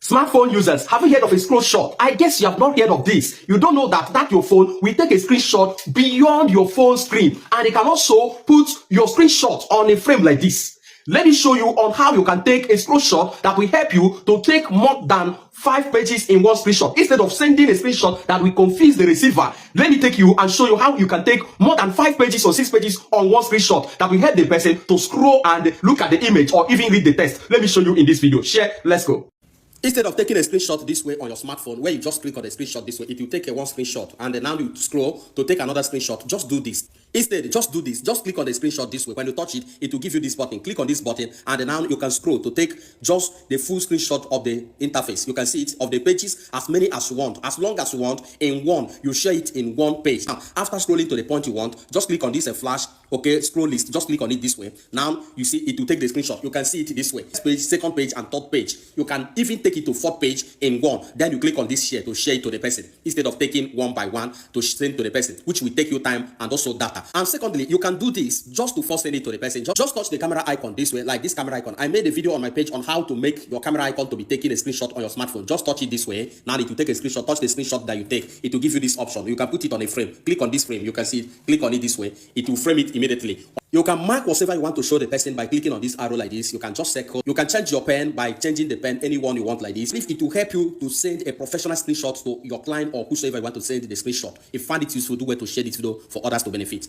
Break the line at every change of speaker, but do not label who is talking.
Smartphone users, have you heard of a scrollshot? I guess you have not heard of this. You don't know that your phone will take a screenshot beyond your phone screen, and it can also put your screenshot on a frame like this. Let me show you on how you can take a screenshot that will help you to take more than 5 pages in one screenshot. Instead of sending a screenshot that will confuse the receiver, let me take you and show you how you can take more than 5 pages or 6 pages on one screenshot that will help the person to scroll and look at the image or even read the text. Let me show you in this video. Share, let's go. Instead of taking a screenshot this way on your smartphone, where you just click on the screenshot this way, it will take one screenshot, and then now you scroll to take another screenshot. Just do this. Instead, just do this. Just click on the screenshot this way. When you touch it, it will give you this button. Click on this button, and then now you can scroll to take just the full screenshot of the interface. You can see it of the pages, as many as you want, as long as you want. In one, you share it in one page. Now, after scrolling to the point you want, just click on this flash. Okay, scroll list. Just click on it this way. Now you see it will take the screenshot. You can see it this way. First page, second page, and third page. You can even take it to fourth page in one. Then you click on this share to share it to the person instead of taking one by one to send to the person, which will take you time and also data. And secondly, you can do this just to first send it to the person. Just touch the camera icon this way, like this camera icon. I made a video on my page on how to make your camera icon to be taking a screenshot on your smartphone. Just touch it this way. Now it will take a screenshot. Touch the screenshot that you take. It will give you this option. You can put it on a frame. Click on this frame. You can see it. Click on it this way. It will frame it immediately. You can mark whatever you want to show the person by clicking on this arrow like this. You can just circle. You can change your pen by changing the pen anyone you want like this. If it will help you to send a professional screenshot to your client or whosoever you want to send the screenshot. If you find it useful, do well to share this video for others to benefit.